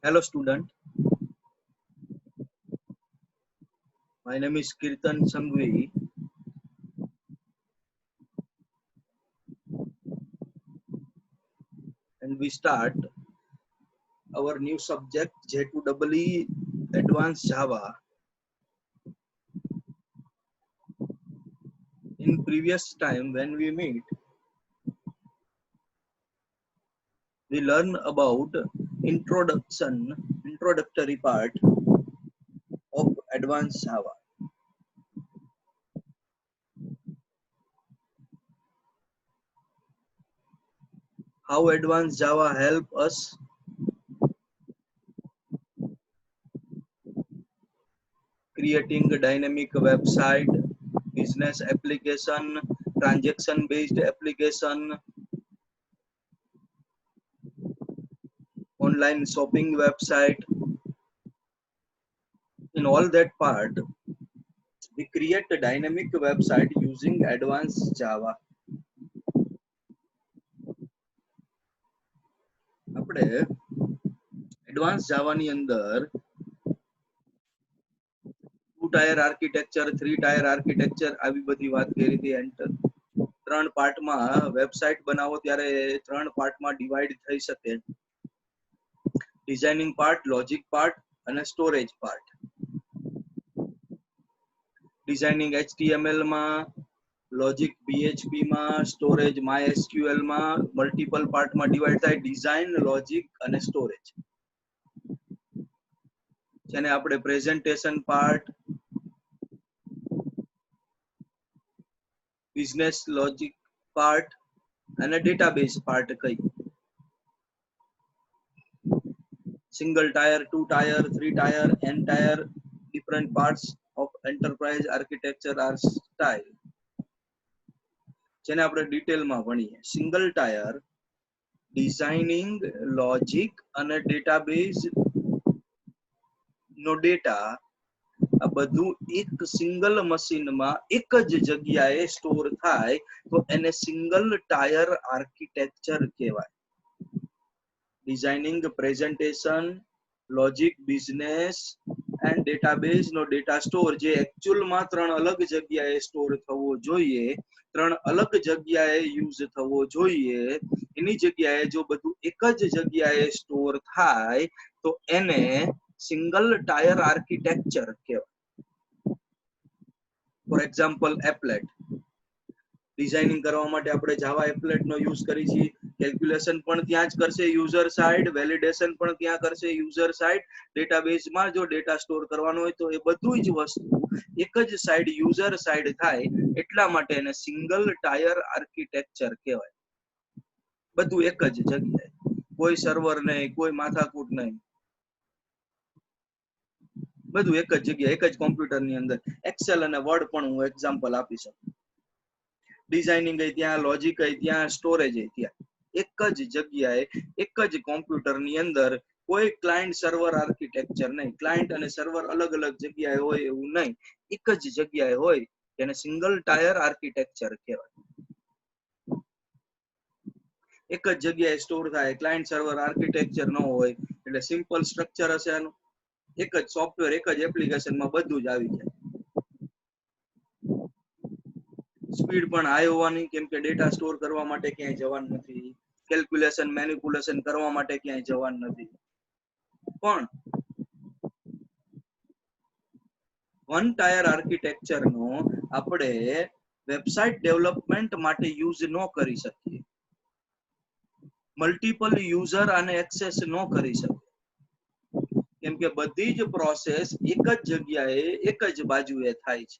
Hello student, my name is Kirtan Sangvi and we start our new subject J2EE Advanced Java. In previous time when we meet, we learn about introductory part of Advanced Java. How Advanced Java help us creating a dynamic website, business application, transaction based application, online shopping website. In all that part, we create a dynamic website using advanced Java. આપણે advanced Java ની અંદર 2 tier architecture, 3 tier architecture આવી બધી વાત કરી હતી. Enter ત્રણ પાર્ટમાં website બનાવો ત્યારે ત્રણ પાર્ટમાં ડિવાઇડ થઈ શકે. ડિઝાઇનિંગ પાર્ટ, લોજિક પાર્ટ અને સ્ટોરેજ પાર્ટ. ડિઝાઇનિંગ HTML માં, લોજિક PHP માં, સ્ટોરેજ MySQL માં મલ્ટીપલ પાર્ટમાં ડિવાઇડ થાય. ડિઝાઇન, લોજિક અને સ્ટોરેજ, જેને આપણે presentation part, business logic part અને ડેટાબેઝ પાર્ટ કહી. Single tier, 2 tier, 3 tier, n tier, different parts of enterprise architecture are style, જેને આપણે ડિટેલમાં ભણીએ. સિંગલ ટાયર ડિઝાઇનિંગ, લોજિક અને ડેટાબેઝ નો ડેટા આ બધું એક સિંગલ મશીનમાં એક જ જગ્યાએ સ્ટોર થાય તો એને સિંગલ ટાયર આર્કિટેક્ચર કહેવાય. Designing, presentation, logic, business and database નો ડેટા સ્ટોર જે એકચ્યુઅલમાં ત્રણ અલગ જગ્યાએ સ્ટોર થવો જોઈએ, ત્રણ અલગ જગ્યાએ યુઝ થવો જોઈએ, એની જગ્યાએ જો બધું એક જ જગ્યાએ સ્ટોર થાય તો એને સિંગલ ટાયર આર્કિટેક્ચર કહેવાય. For example applet. ડિઝાઇનિંગ કરવા માટે આપણે જાવા એપ્લેટ નો યુઝ કરી છીએ. કેલ્ક્યુલેશન પણ ત્યાં જ કરશે યુઝર સાઇડ, વેલિડેશન પણ ત્યાં કરશે યુઝર સાઇડ. ડેટાબેઝમાં જો ડેટા સ્ટોર કરવાનો હોય તો એ બધું જ વસ્તુ એક જ સાઇડ યુઝર સાઇડ થાય, એટલા માટે એને સિંગલ ટાયર આર્કિટેક્ચર કહેવાય. બધું એક જ જગ્યાએ, કોઈ સર્વર નહીં, કોઈ માથાકૂટ નહીં, બધું એક જ જગ્યાએ એક જ કોમ્પ્યુટરની અંદર. એક્સેલ અને વર્ડ પણ હું એક્ઝામ્પલ આપી શકું. ડિઝાઇનિંગ ત્યાં, લોજિક ત્યાં, સ્ટોરેજ ત્યાં, એક જ જગ્યાએ એક જ કોમ્પ્યુટરની અંદર. કોઈ ક્લાયન્ટ સર્વર આર્કિટેક્ચર નહીં. ક્લાયન્ટ અને સર્વર અલગ અલગ જગ્યાએ હોય એવું નહીં, એક જ જગ્યાએ હોય, એને સિંગલ ટાયર આર્કિટેક્ચર કહેવાય. એક જ જગ્યાએ સ્ટોર થાય. ક્લાયન્ટ સર્વર આર્કિટેક્ચર ન હોય એટલે સિમ્પલ સ્ટ્રક્ચર હશે આનું. એક જ સોફ્ટવેર, એક જ એપ્લિકેશનમાં બધું જ આવી જાય. સ્પીડ પણ હાઈ હોવાની, કેમ કે ડેટા સ્ટોર કરવા માટે ક્યાંય જવાનું નથી, કેલ્ક્યુલેશન, મેનિપ્યુલેશન કરવા માટે ક્યાંય જવાનું નથી. પણ વન ટાયર આર્કિટેક્ચર નો આપણે વેબસાઇટ ડેવલપમેન્ટ માટે યુઝ ન કરી શકીએ. મલ્ટીપલ યુઝર આને એક્સેસ ન કરી શકે, કેમ કે બધી જ પ્રોસેસ એક જ જગ્યાએ એક જ બાજુએ થાય છે.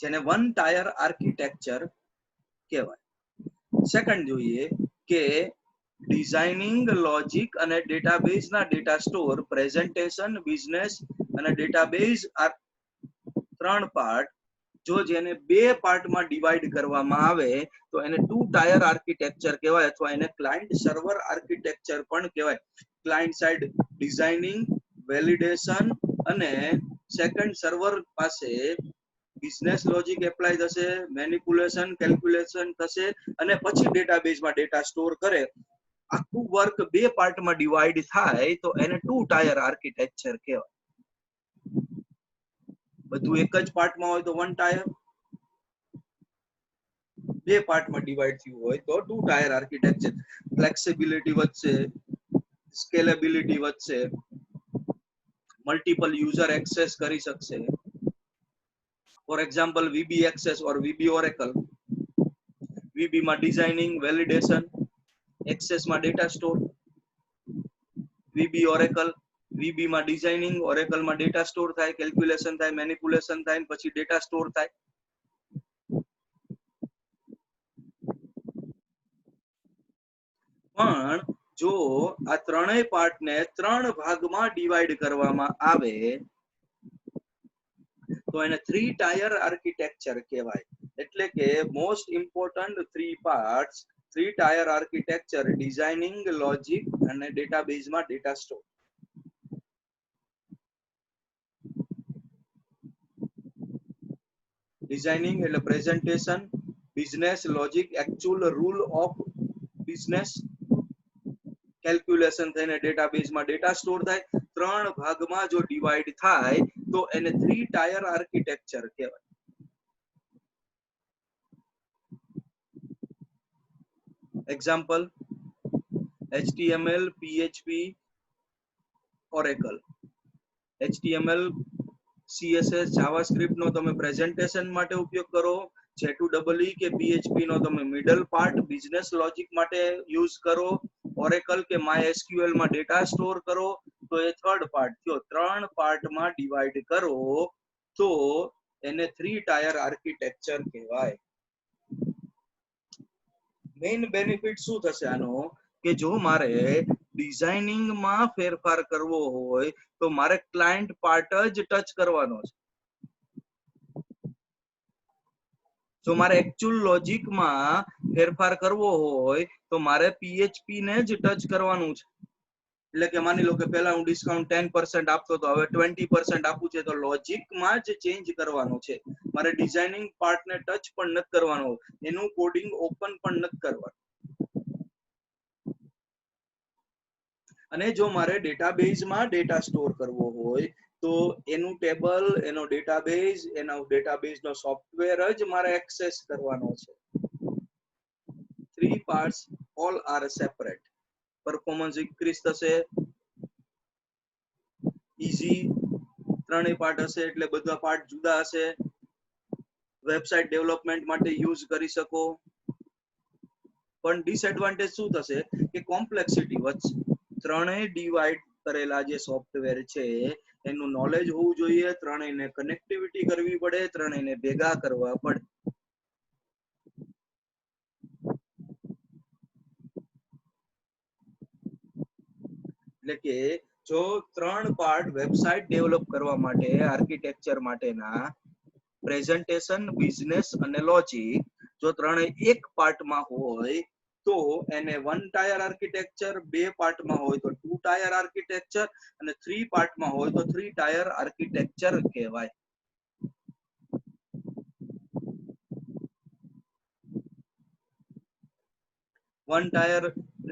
જેને વન ટાયર આર્કિટેક્ચર કહેવાય. સેકન્ડ જોઈએ કે ડિઝાઇનિંગ, લોજિક અને ડેટાબેઝ ના ડેટા સ્ટોર, પ્રેઝન્ટેશન, બિઝનેસ અને ડેટાબેઝ આ ત્રણ પાર્ટ જો જેને બે પાર્ટમાં ડિવાઇડ કરવામાં આવે તો એને 2 ટાયર આર્કિટેક્ચર કહેવાય, અથવા એને ક્લાયન્ટ સર્વર આર્કિટેક્ચર પણ કહેવાય. ક્લાયન્ટ સાઇડ ડિઝાઇનિંગ, વેલિડેશન અને સેકન્ડ સર્વર પાસે બિઝનેસ લોજિક એપ્લાય થશે, મેનિપ્યુલેશન કેલ્ક્યુલેશન થશે અને પછી ડેટાબેઝમાં ડેટા સ્ટોર કરે. આખું વર્ક બે પાર્ટમાં ડિવાઈડ થાય તો એને 2 ટાયર આર્કિટેક્ચર કહેવાય. બધું એક જ પાર્ટમાં હોય તો 1 ટાયર, બે પાર્ટમાં ડિવાઈડ થયું હોય તો 2 ટાયર આર્કિટેક્ચર. ફ્લેક્સિબિલિટી વધશે, સ્કેલેબિલિટી વધશે, મલ્ટિપલ યુઝર એક્સેસ કરી શકશે. For example VB access or VB Oracle. VB માં ડિઝાઇનિંગ, વેલિડેશન, એક્સેસ માં data store. VB Oracle, VB માં ડિઝાઇનિંગ, ઓરેકલ માં ડેટા સ્ટોર થાય, કેલ્ક્યુલેશન થાય, મેનિપ્યુલેશન થાય, પછી ડેટા સ્ટોર થાય. પણ જો આ ત્રણેય પાર્ટને 3 ભાગમાં ડિવાઈડ કરવામાં આવે તો એને 3 ટાયર આર્કિટેક્ચર કહેવાય. એટલે કે most important 3 parts, 3 tier architecture, designing, logic અને ડેટાબેઝમાં ડેટા સ્ટોર. ડિઝાઇનિંગ એટલે presentation, business logic actual rule of business, calculation થઈને ડેટાબેઝમાં ડેટા સ્ટોર થાય. 3 ભાગમાં જો ડિવાઈડ થાય તો એને 3 ટાયર આર્કિટેક્ચર કહેવાય. Example HTML, PHP, Oracle. HTML, CSS, JavaScript નો તમે પ્રેઝન્ટેશન માટે ઉપયોગ કરો. J2EE કે PHP નો તમે મિડલ પાર્ટ બિઝનેસ લોજિક માટે યુઝ કરો. Oracle કે MySQL માં ડેટા સ્ટોર કરો તો એ થર્ડ પાર્ટ થયો. 3 પાર્ટમાં ડિવાઈડ કરો તો એને 3 ટાયર આર્કિટેક્ચર કહેવાય. મેઇન બેનિફિટ શું થશે આનો કે જો મારે ડિઝાઇનિંગ માં ફેરફાર કરવો હોય તો મારે ક્લાયન્ટ પાર્ટ જ ટચ કરવાનો છે. જો મારે એકચ્યુઅલ લોજિકમાં ફેરફાર કરવો હોય તો મારે PHP ને જ ટચ કરવાનું છે. એટલે કે માની લો કે પહેલા હું ડિસ્કાઉન્ટ 10% આપતો તો હવે 20% આપું છે તો લોજિકમાં જ ચેન્જ કરવાનું છે. મારે ડિઝાઇનિંગ પાર્ટને ટચ પણ નથી કરવાનો, એનું કોડિંગ ઓપન પણ નથી કરવાનું. અને જો મારે ડેટાબેઝમાં ડેટા સ્ટોર કરવો હોય તો એનું ટેબલ, એનો ડેટાબેઝ, એનો ડેટાબેઝનો સોફ્ટવેર જ મારે એક્સેસ કરવાનો છે. 3 parts all are separate. Performance increase થશે, ઈઝી ત્રણેય પાર્ટ હશે એટલે બધા પાર્ટ જુદા હશે. વેબસાઇટ ડેવલપમેન્ટ માટે યુઝ કરી શકો. પણ ડિસએડવાન્ટેજ શું થશે કે કોમ્પ્લેક્સિટી વધશે. ત્રણેય ડિવાઈડ કરેલા જે સોફ્ટવેર છે એનું નોલેજ હોવું જોઈએ, ત્રણેયને કનેક્ટિવિટી કરવી પડે, ત્રણેયને ભેગા કરવા પડે. એટલે કે જો 3 પાર્ટ વેબસાઇટ ડેવલપ કરવા માટે આર્કિટેક્ચર માટેના પ્રેઝન્ટેશન, બિઝનેસ અને લોજિક જો ત્રણેય એક પાર્ટમાં હોય તો એને 1 ટાયર આર્કિટેક્ચર, 2 પાર્ટમાં હોય તો 2 ટાયર આર્કિટેક્ચર અને 3 પાર્ટમાં હોય તો 3 ટાયર આર્કિટેક્ચર કહેવાય. વન ટાયર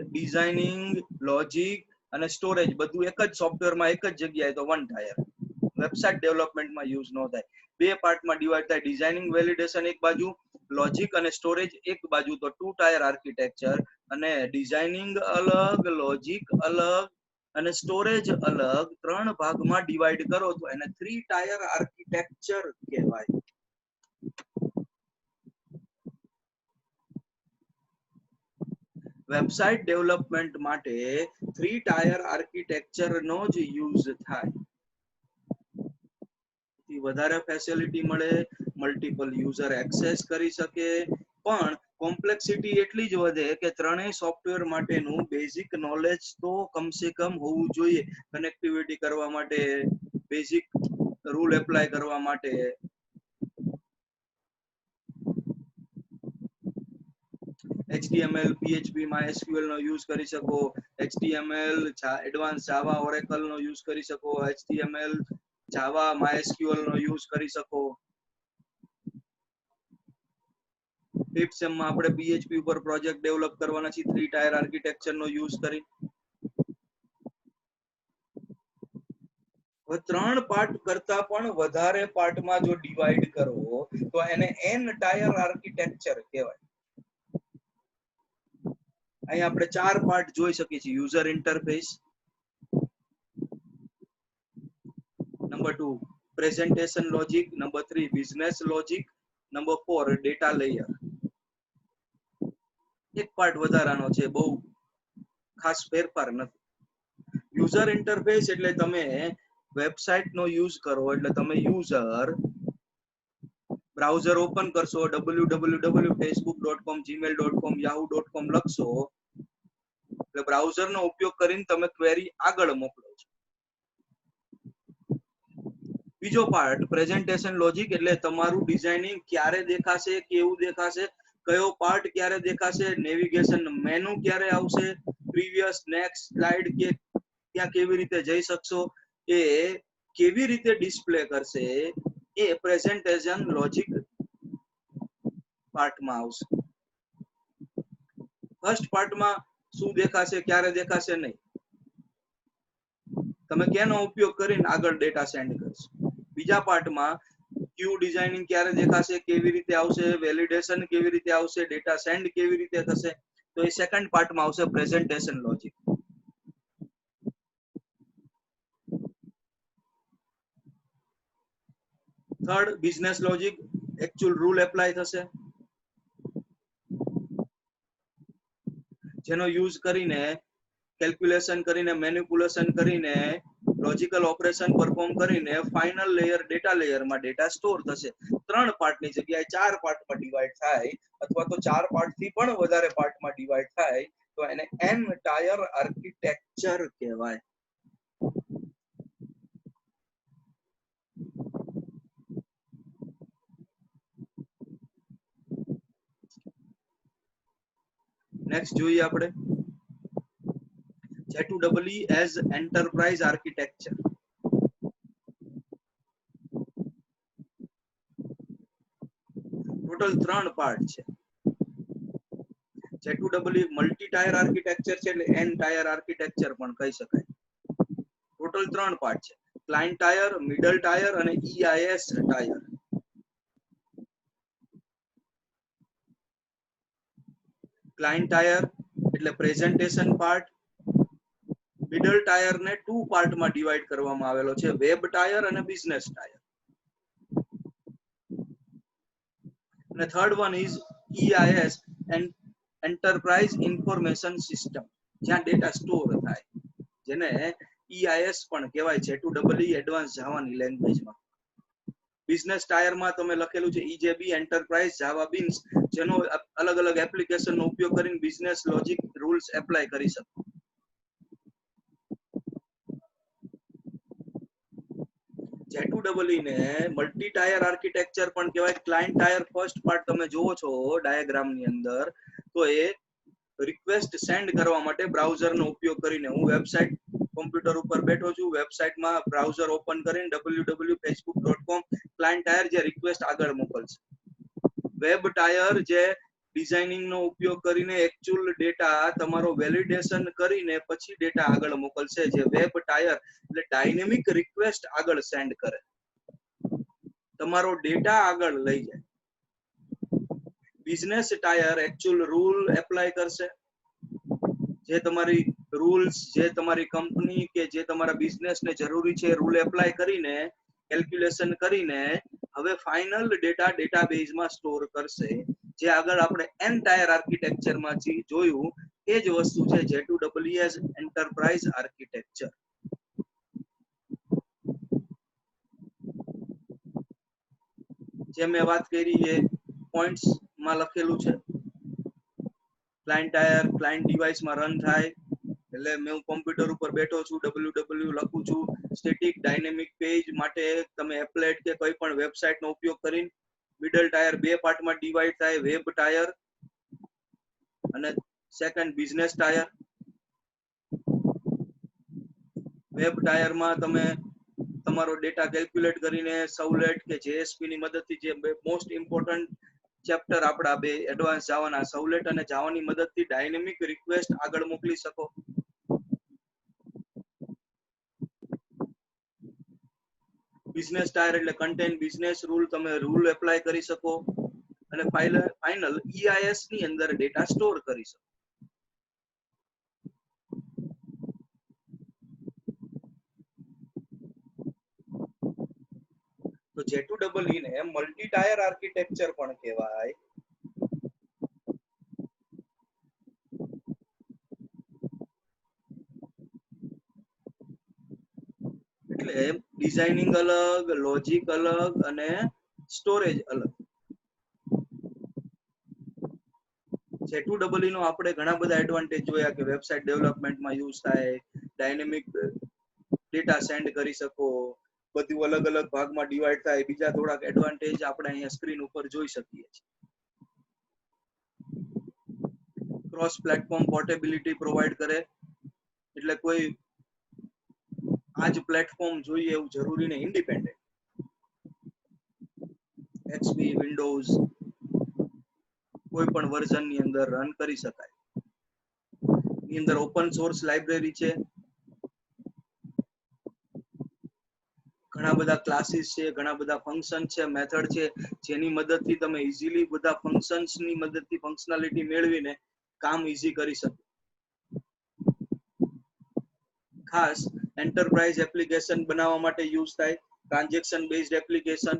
ડિઝાઇનિંગ, લોજિક અને સ્ટોરેજ બધું એક જ સોફ્ટવેરમાં એક જ જગ્યાએ તો 1 ટાયર. વેબસાઇટ ડેવલપમેન્ટમાં યુઝ ન થાય. 2 પાર્ટમાં ડિવાઈડ થાય, ડિઝાઇનિંગ, વેલિડેશન એક બાજુ, લોજિક અને સ્ટોરેજ એક બાજુ તો 2 ટાયર આર્કિટેક્ચર. અને ડિઝાઇનિંગ અલગ, લોજિક અલગ અને સ્ટોરેજ અલગ 3 ભાગમાં ડિવાઈડ કરો તો એને 3 ટાયર આર્કિટેક્ચર કહેવાય. વેબસાઇટ ડેવલપમેન્ટ માટે 3 ટાયર આર્કિટેક્ચર નો જ યુઝ થાય. વધારે ફેસિલિટી મળે, મલ્ટિપલ યુઝર એક્સેસ કરી શકે, પણ કોમ્પ્લેક્સિટી એટલી જ વધે કે ત્રણેય સોફ્ટવેર માટેનું બેઝિક નોલેજ તો કમસે કમ હોવું જોઈએ. કનેક્ટિવિટી કરવા માટે, બેઝિક રૂલ એપ્લાય કરવા માટે. HTML, PHP, MySQL નો યુઝ કરી શકો. HTML, એડવાન્સ જાવા, ઓરેકલ નો યુઝ કરી શકો. HTML, જાવા, MySQL નો યુઝ કરી શકો. ફિફ્થ સેમમાં આપણે PHP ઉપર પ્રોજેક્ટ ડેવલપ કરવાના છે 3 ટાયર આર્કિટેક્ચર નો યુઝ કરી. હવે 3 પાર્ટ કરતા પણ વધારે પાર્ટમાં જો ડિવાઈડ કરો તો એને n ટાયર આર્કિટેક્ચર કહેવાય. અહીં આપણે 4 પાર્ટ જોઈ શકીએ છીએ. User interface, number 2 presentation logic, number 3 business logic, number 4 data layer. એક પાર્ટ વધારાનો છે, બહુ ખાસ ફેરફાર નથી. યુઝર ઇન્ટરફેસ એટલે તમે વેબસાઇટ નો યુઝ કરો એટલે તમે યુઝર બ્રાઉઝર ઓપન કરશો, www.facebook.com, gmail.com, yahoo.com લખશો એટલે બ્રાઉઝર નો ઉપયોગ કરીને તમે ક્વેરી આગળ મોકલો છો. બીજો પાર્ટ પ્રેઝન્ટેશન લોજિક એટલે તમારું ડિઝાઇનિંગ ક્યારે દેખાશે, કેવું દેખાશે, કયો પાર્ટ ક્યારે દેખાશે, નેવિગેશન મેનુ ક્યારે આવશે, પ્રીવિયસ નેક્સ્ટ સ્લાઇડ કે ત્યાં કેવી રીતે જઈ શકશો, એ કેવી રીતે ડિસ્પ્લે કરશે, એ પ્રેઝન્ટેશન લોજિક પાર્ટમાં આવશે. ફર્સ્ટ પાર્ટમાં શું દેખાશે, ક્યારે દેખાશે નહીં, તમે કેનો ઉપયોગ કરીને આગળ ડેટા સેન્ડ કરશો. બીજા પાર્ટમાં ક્યુ ડિઝાઇનિંગ ક્યારે દેખાશે, કેવી રીતે આવશે, વેલિડેશન કેવી રીતે આવશે, ડેટા સેન્ડ કેવી રીતે થશે, તો એ સેકન્ડ પાર્ટમાં આવશે presentation logic. Third business logic, actual rule apply થશે જેનો યુઝ કરીને કેલ્ક્યુલેશન કરીને મેનિપ્યુલેશન કરીને લોજિકલ ઓપરેશન પરફોર્મ કરીને ફાઇનલ લેયર ડેટા લેયરમાં ડેટા સ્ટોર થશે. 3 પાર્ટની જગ્યાએ 4 પાર્ટમાં ડિવાઈડ થાય અથવા તો 4 પાર્ટથી પણ વધારે પાર્ટમાં ડિવાઈડ થાય તો એને n ટાયર આર્કિટેક્ચર કહેવાય. નેક્સ્ટ જોઈએ આપણે J2EE as enterprise architecture. Total 3 part છે. J2EE મલ્ટી ટાયર આર્કિટેક્ચર છે એટલે n ટાયર આર્કિટેક્ચર પણ કહી શકાય. ટોટલ 3 પાર્ટ છે, ક્લાયન્ટ ટાયર, મિડલ ટાયર અને EIS ટાયર. ક્લાયન્ટ ટાયર એટલે પ્રેઝન્ટેશન પાર્ટ. મિડલ ટાયર ને 2 પાર્ટમાં ડિવાઈડ કરવામાં આવેલો છે, વેબ ટાયર અને બિઝનેસ ટાયર. અને third one is EIS enterprise information system, જ્યાં ડેટા સ્ટોર થાય, જેને EIS પણ કહેવાય J2EE એડવાન્સ જાવાની લેંગ્વેજમાં. બિઝનેસ ટાયરમાં તમે લખેલું છે EJB એન્ટરપ્રાઇઝ જાવા બીન્સ, જેનો અલગ અલગ એપ્લિકેશનનો ઉપયોગ કરીને બિઝનેસ લોજિક રૂલ્સ એપ્લાય કરી શકો. J2EE ને મલ્ટી ટાયર આર્કિટેક્ચર પણ કહેવાય. ક્લાયન્ટ ટાયર ફર્સ્ટ પાર્ટ તમે જોવો છો ડાયાગ્રામ ની અંદર, તો એ રિક્વેસ્ટ સેન્ડ કરવા માટે બ્રાઉઝરનો ઉપયોગ કરીને, હું વેબસાઇટ કોમ્પ્યુટર ઉપર બેઠો છું, વેબસાઇટમાં બ્રાઉઝર ઓપન કરીને www.facebook.com, ક્લાયન્ટ ટાયર જે રિક્વેસ્ટ આગળ મોકલશે. વેબ ટાયર જે ડિઝાઇનિંગ નો ઉપયોગ કરીને એકચ્યુઅલ ડેટા તમારો વેલિડેશન કરીને પછી ડેટા આગળ મોકલશે, જે વેબ ટાયર એટલે ડાયનેમિક રિક્વેસ્ટ આગળ સેન્ડ કરે, તમારો ડેટા આગળ લઈ જાય. Business tier actual rule apply કરશે, જે તમારી રૂલ્સ, જે તમારી કંપની કે જે તમારા બિઝનેસ ને જરૂરી છે રૂલ એપ્લાય કરીને કેલ્ક્યુલેશન કરીને હવે ફાઇનલ ડેટા ડેટાબેઝમાં સ્ટોર કરશે, જે આગળ આપણે n ટાયર આર્કિટેક્ચરમાં જોયું એ જ વસ્તુ છે J2EE એઝ એન્ટરપ્રાઇઝ આર્કિટેક્ચર. જે મેં વાત કરી એ પોઈન્ટ્સ માં લખેલું છે. ક્લાયન્ટ ટાયર ક્લાયન્ટ ડિવાઇસમાં રન થાય એટલે મેં કોમ્પ્યુટર ઉપર બેઠો છું, www લખું છું, સ્ટેટિક ડાયનેમિક પેજ માટે તમે એપ્લેટ કે કોઈ પણ વેબસાઇટ નો ઉપયોગ કરીને. મિડલ ટાયર 2 પાર્ટમાં ડિવાઈડ થાય, વેબ ટાયર અને સેકન્ડ બિઝનેસ ટાયર. વેબ ટાયરમાં તમે તમારો ડેટા કેલ્ક્યુલેટ કરીને સવલેટ કે JSP ની મદદથી, જે મોસ્ટ ઇમ્પોર્ટન્ટ ચેપ્ટર આપડા બે એડવાન્સ જાવાના સવલેટ અને જાવાની મદદથી ડાયનેમિક રિક્વેસ્ટ આગળ મોકલી શકો. બિઝનેસ ટાયર એટલે કન્ટેન્ટ બિઝનેસ રૂલ, તમે રૂલ એપ્લાય કરી શકો અને ફાઇનલ EIS ની અંદર ડેટા સ્ટોર કરી શકો. તો J2EE ને મલ્ટી ટાયર આર્કિટેક્ચર પણ કહેવાય. એટલે ડિઝાઇનિંગ અલગ, લોજિક અલગ અને સ્ટોરેજ અલગ. J2EE નો આપણે ઘણા બધા એડવાન્ટેજ જોયા કે વેબસાઇટ ડેવલપમેન્ટમાં યુઝ થાય, ડાયનેમિક ડેટા સેન્ડ કરી શકો, બધું અલગ અલગ ભાગમાં ડિવાઈડ થાય. બીજા થોડાક એડવાન્ટેજ આપણે અહીંયા સ્ક્રીન ઉપર જોઈ શકીએ છીએ. ક્રોસ પ્લેટફોર્મ પોર્ટેબિલિટી પ્રોવાઈડ કરે, એટલે કોઈ આ જ પ્લેટફોર્મ જોઈએ એવું જરૂરી નહીં, ઇન્ડિપેન્ડન્ટ. XP, વિન્ડોઝ કોઈ પણ વર્ઝન ની અંદર રન કરી શકાય. ની અંદર ઓપન સોર્સ લાઇબ્રેરી છે, ઘણા બધા ક્લાસીસ છે, ઘણા બધા ફંક્શન છે, મેથડ છે, જેની મદદથી તમે ઇઝીલી બધા ફંક્શન્સ ની મદદથી ફંક્શનાલિટી મેળવીને કામ ઈઝી કરી શકો. ખાસ એન્ટરપ્રાઇઝ એપ્લિકેશન બનાવવા માટે યુઝ થાય, transaction based application,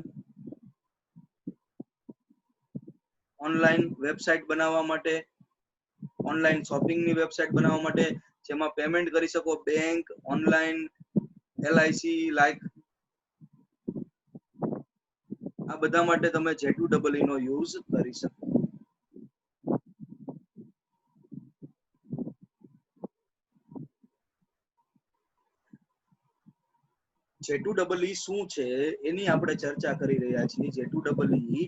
online website બનાવવા માટે, ઓનલાઈન શોપિંગ ની વેબસાઇટ બનાવવા માટે, જેમાં પેમેન્ટ કરી શકો, બેંક, ઓનલાઈન, LIC લાઈક આ બધા માટે તમે J2EE નો યુઝ કરી શકો. J2EE શું છે એની આપણે ચર્ચા કરી રહ્યા છીએ. J2EE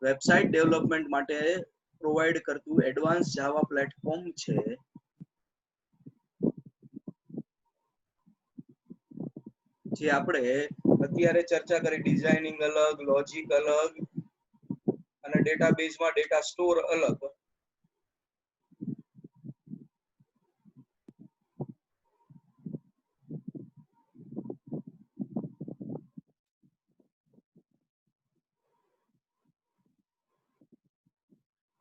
વેબસાઇટ ડેવલપમેન્ટ માટે પ્રોવાઈડ કરતું એડવાન્સ જાવા પ્લેટફોર્મ છે. જે આપણે અત્યારે ચર્ચા કરી, ડિઝાઇનિંગ અલગ, લોજિક અલગ અને ડેટાબેઝમાં ડેટા સ્ટોર અલગ.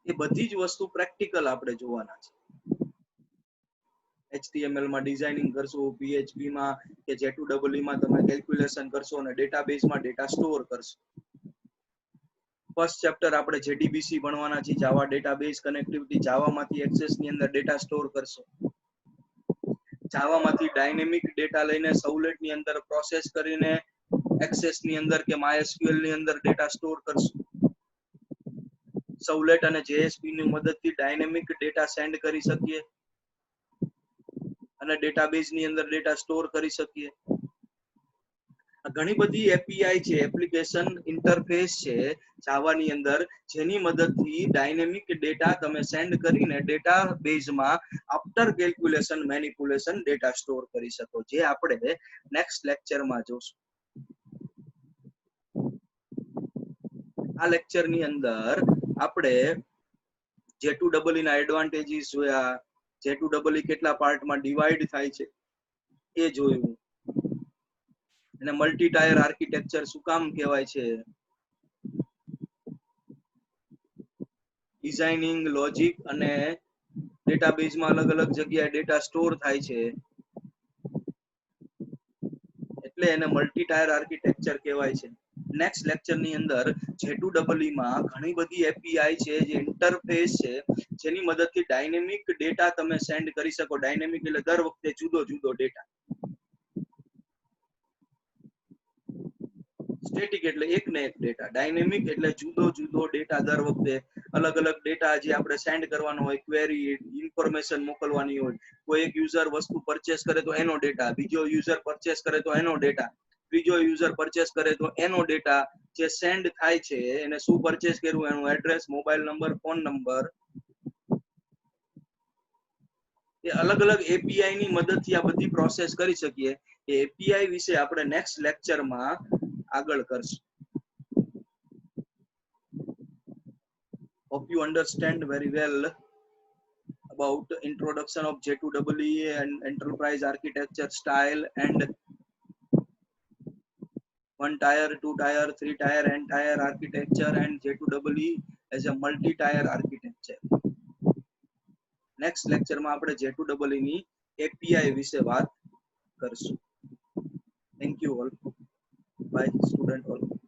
એ બધી જ વસ્તુ પ્રેક્ટિકલ આપણે જોવાના છે. HTML માં ડિઝાઇનિંગ કરશો, PHP માં કે J2EE માં તમે કેલ્ક્યુલેશન કરશો અને ડેટાબેઝમાં ડેટા સ્ટોર કરશો. ફર્સ્ટ ચેપ્ટર આપણે JDBC ભણવાના છે, જાવા ડેટાબેઝ કનેક્ટિવિટી. જાવામાંથી એક્સેસ ની અંદર ડેટા સ્ટોર કરશો. જાવામાંથી ડાયનેમિક ડેટા લઈને સવલેટ ની અંદર પ્રોસેસ કરીને એક્સેસ ની અંદર કે MySQL ની અંદર ડેટા સ્ટોર કરશો. સવલેટ અને JSP ની મદદથી ડાયનેમિક ડેટા સેન્ડ કરી શકીએ અને ડેટાબેઝ ની અંદર ડેટા સ્ટોર કરી શકીએ. ઘણી બધી API છે, એપ્લિકેશન ઇન્ટરફેસ છે જાવાની અંદર, જેની મદદથી ડાયનેમિક ડેટા તમે સેન્ડ કરીને ડેટાબેઝમાં after calculation manipulation data store કરી શકો, જે આપણે નેક્સ્ટ લેક્ચરમાં જોશું. આ લેક્ચર ની અંદર આપણે J2EE ના એડવાન્ટેજીસ જોયા, J2EE કેટલા પાર્ટમાં ડિવાઈડ થાય છે એ જોયું, અને મલ્ટી ટાયર આર્કિટેક્ચર શું કામ કહેવાય છે, ડિઝાઇનિંગ, લોજિક અને ડેટાબેઝમાં અલગ અલગ જગ્યાએ ડેટા સ્ટોર થાય છે, એટલે એને મલ્ટી ટાયર આર્કિટેક્ચર કહેવાય છે. નેક્સ્ટ લેક્ચર ની અંદર J2EE માં ઘણી બધી API છે, જે ઇન્ટરફેસ છે, જેની મદદથી ડાયનેમિક ડેટા તમે સેન્ડ કરી શકો. ડાયનેમિક એટલે દર વખતે જુદો જુદો ડેટા. સ્ટેટિક એટલે એક ને એક ડેટા. ડાયનેમિક એટલે જુદો જુદો ડેટા, દર વખતે અલગ અલગ ડેટા જે આપણે સેન્ડ કરવાનો હોય, ક્વેરી, ઇન્ફોર્મેશન મોકલવાની હોય. કોઈ એક યુઝર વસ્તુ પરચેસ કરે તો એનો ડેટા, બીજો યુઝર પરચેસ કરે તો એનો ડેટા, ત્રીજો યુઝર પરચેસ કરે તો એનો ડેટા જે સેન્ડ થાય છે, એને શું પરચેસ કર્યું, એનું address, mobile number, phone number, એ અલગ અલગ API ની મદદથી આ બધી પ્રોસેસ કરી શકીએ. એ API વિશે આપણે નેક્સ્ટ લેક્ચરમાં આગળ કરશું. you understand very well about introduction of J2EE and enterprise architecture style and one tier, two tier, three tier, n tier architecture and J2EE as a multi-tier architecture. Next lecture માં આપણે J2EE ની API વિશે વાત કરશું. Thank you all. Bye student all.